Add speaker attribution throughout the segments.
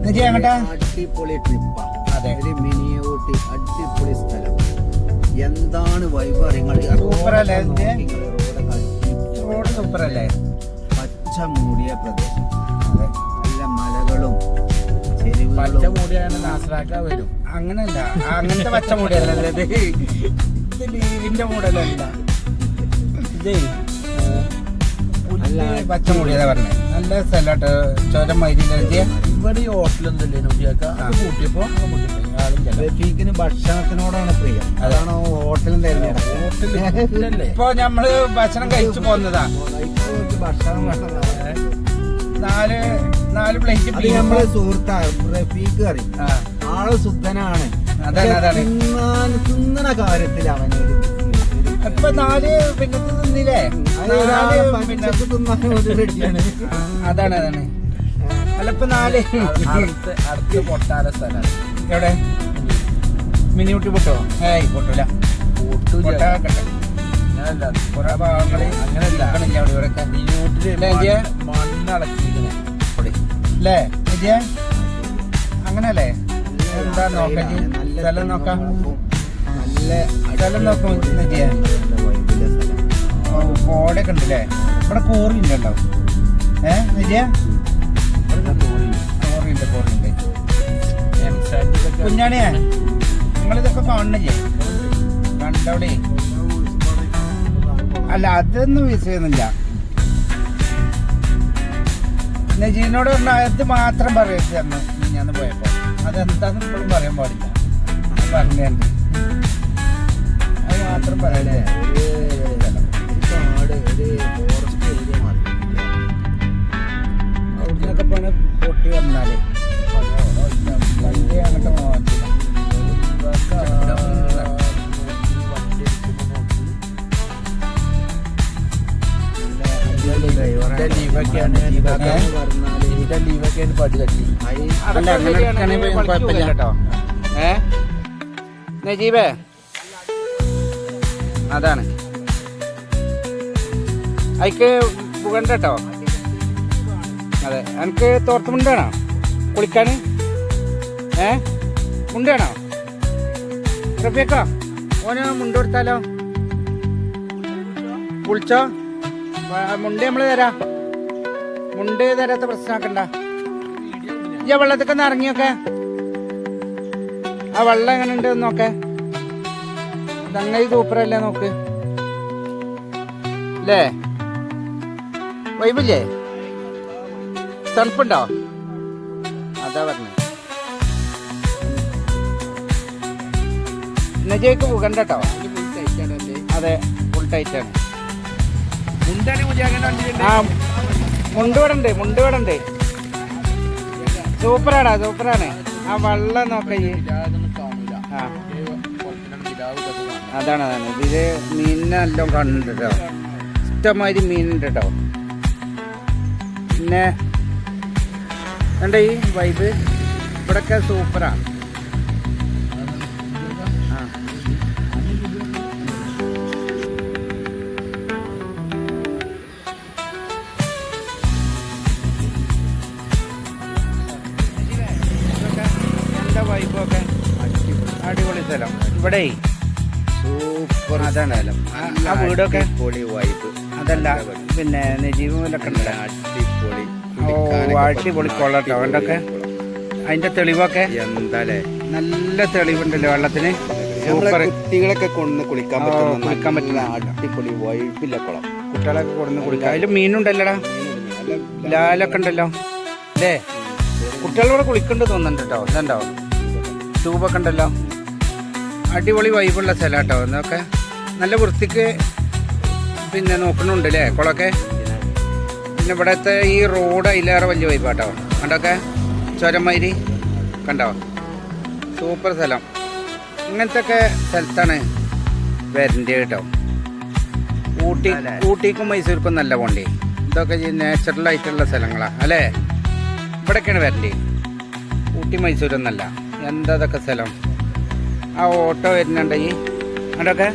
Speaker 1: അടിപൊളി ട്രിപ്പാ. ഒരു മിനി ഊട്ടി അടിപൊളി സ്ഥലം. എന്താണ് വൈബ്
Speaker 2: സൂപ്പറല്ലേ?
Speaker 1: പച്ച മൂടിയ പ്രദേശം, നല്ല മലകളും ചെരുവുകളും.
Speaker 2: വരും. അങ്ങനല്ല, അങ്ങനത്തെ പച്ച മൂടിയല്ല, ഇത് ലീവിന്റെ മൂടലല്ല. ഇതേ പച്ച മൂടിയതാ പറഞ്ഞേ. നല്ല സ്ഥലമായിട്ട് ചോരം മൈരിയിലെ
Speaker 1: ഇവിടെ ഈ ഹോട്ടലൊന്നുമില്ലേ കൂട്ടിയപ്പോ റഫീഖിന് ഭക്ഷണത്തിനോടാണ് പ്രിയം. അതാണ് ഹോട്ടലും തരുന്നത്.
Speaker 2: ഇപ്പൊ നമ്മള് ഭക്ഷണം കഴിച്ചു പോന്നതാ.
Speaker 1: ഭക്ഷണം
Speaker 2: നാല് പ്ലേറ്റ്
Speaker 1: നമ്മളെ സുഹൃത്താ റഫീഖ് കറി. ആള് ശുദ്ധനാണ്. തിന്നണ കാര്യത്തിൽ അവനൊരു
Speaker 2: ഇപ്പൊ 4 പിന്നെ തിന്നില്ലേ? അതാണ് അല്ല ഇപ്പൊ 4 അടുത്ത് പൊട്ടാല സ്ഥലം എവിടെ? മിനി ഊട്ടി പൊട്ടോ? പൊട്ടൂല. കൊറേ ഭാഗങ്ങള് അങ്ങനെയല്ല മണ്ണടക്കില്ലേ? അങ്ങനല്ലേ? എന്താ നോക്കാം, സ്ഥലം നോക്കാം. സ്ഥലം നോക്കും. കോടൊക്കെ ഉണ്ടല്ലേ? ഇവിടെ കോറി ഉണ്ടല്ലോ. കോറിയുണ്ട്. കുഞ്ഞാണിയാ നിങ്ങളിതൊക്കെ കാണണില്ലേ? കണ്ടവിടെ അല്ല, അതൊന്നും വിഷയൊന്നുമില്ല. നജീനോട് പറഞ്ഞ അത് മാത്രം പറയരുത് അന്ന് ഞാൻ പോയപ്പോ. അതെന്താന്ന് ഇപ്പോഴും പറയാൻ പാടില്ല. പറഞ്ഞുണ്ട് അത് മാത്രം പറയല്ലേ.
Speaker 1: കാട്, ഒരു ഫോറസ്റ്റ് ഏരിയ മാത്രം.
Speaker 2: അവിടുന്നൊക്കെ പണി പൊട്ടി വന്നാലേ വണ്ടി അങ്ങോട്ട് മാറ്റില്ല. കുഴപ്പമില്ല കേട്ടോ. നജീബേ അതാണ് അയക്ക് പുകണ്ട കേട്ടോ. അതെ, എനിക്ക് തോർത്ത് മുണ്ടാണോ കുളിക്കാന്? മുണ്ടാണോ റഫീഖ? ഓന് മുണ്ട് കൊടുത്താലോ? കുളിച്ചോ? മുണ്ട് നമ്മള് തരാം. മുണ്ട് തരാത്ത പ്രശ്നമാക്കണ്ട. ഈ വെള്ളത്തൊക്കെ ഒന്ന് ഇറങ്ങിയൊക്കെ. ആ വെള്ളം എങ്ങനെ ഉണ്ട് നോക്കെ. സംഗതി സൂപ്പറല്ലേ? നോക്ക് അല്ലേ? വൈബില്ലേ? തണുപ്പുണ്ടോ? അതാ പറഞ്ഞത്. നജയ്ക്ക് പോകണ്ട കേട്ടോ. അതെ, ഫുൾ ടൈറ്റാണ്. ആ മുണ്ടുവിടുണ്ട്. സൂപ്പറാണ്. ആ വെള്ളം നോക്കേ. അതാണ് ഇതില് മീനെല്ലാം കണ്ടിട്ട് കേട്ടോ. ഇഷ്ടമാതിരി മീനുണ്ട് കേട്ടോ. പിന്നെ കണ്ട ഈ വൈബ് ഇവിടൊക്കെ സൂപ്പറാണ്. എന്താ വൈബൊക്കെ അടിപൊളി സ്ഥലം. ഇവിടെ സൂപ്പർ. അതാണ് സ്ഥലം. ആ വീടൊക്കെ വൈബ്. അതല്ല പിന്നെ നജീബിലൊക്കെ ഉണ്ടല്ലോ. അടിപൊളി കൊള്ളട്ടോ. അവൻ്റെയൊക്കെ അതിന്റെ തെളിവൊക്കെ എന്താല്ലേ? നല്ല തെളിവുണ്ടല്ലോ വെള്ളത്തിന്.
Speaker 1: കുട്ടികളൊക്കെ കൊണ്ട് കുളിക്കാൻ
Speaker 2: പറ്റുന്ന
Speaker 1: അടിപൊളി വൈബില്ല കുളം.
Speaker 2: കുട്ടികളൊക്കെ കൊടുന്ന് കുളിക്കാം. അതിൽ മീനുണ്ടല്ലോടാ, ലാലൊക്കെ ഉണ്ടല്ലോ അല്ലേ? കുട്ടികളോട് കുളിക്കേണ്ടി തോന്നുന്നുണ്ട് കേട്ടോ. ഇതുണ്ടോ ട്യൂബൊക്കെ ഉണ്ടല്ലോ. അടിപൊളി വൈബുള്ള സ്ഥലം കേട്ടോ. എന്നൊക്കെ നല്ല വൃത്തിക്ക് പിന്നെ നോക്കണുണ്ട് അല്ലേ കുളമൊക്കെ. പിന്നെ ഇവിടുത്തെ ഈ റോഡ് അതിലേറെ വലിയ വൈബാട്ടോ. കണ്ടൊക്കെ ചുരമൈരി കണ്ടോ? സൂപ്പർ സ്ഥലം. ഇങ്ങനത്തെ ഒക്കെ സ്ഥലത്താണ് വരേണ്ടത് കേട്ടോ. ഊട്ടിക്കും മൈസൂർക്കും നല്ല പോണ്ടേ. ഇതൊക്കെ നാച്ചുറലായിട്ടുള്ള സ്ഥലങ്ങളാണ് അല്ലേ? ഇവിടെയൊക്കെയാണ് വരേണ്ടത്. ഊട്ടി മൈസൂരൊന്നല്ല. എന്താ ഇതൊക്കെ സ്ഥലം. ആ ഓട്ടോ വരുന്നുണ്ട് ഈ അതൊക്കെ.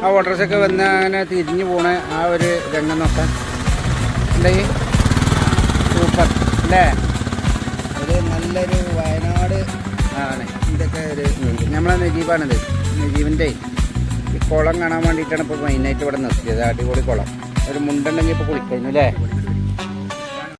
Speaker 2: ആ ഓട്ടോറിക്ഷയൊക്കെ വന്ന് അങ്ങനെ തിരിഞ്ഞു പോണ ആ ഒരു രംഗം നോക്കാം. എന്താ ഈ സൂപ്പർ അല്ലേ?
Speaker 1: ഒരു നല്ലൊരു വയനാട്
Speaker 2: ആണ്
Speaker 1: ഇതൊക്കെ ഒരു
Speaker 2: നമ്മളെ നജീബാണിത്. നജീബിൻ്റെ ഈ കുളം കാണാൻ വേണ്ടിയിട്ടാണ് ഇപ്പോൾ മെയിനായിട്ട് ഇവിടെ നിർത്തിയത്. അടിപൊളി കുളം. ഒരു മുണ്ടുണ്ടെങ്കിൽ ഇപ്പോൾ കുളിക്കുന്നു അല്ലേ?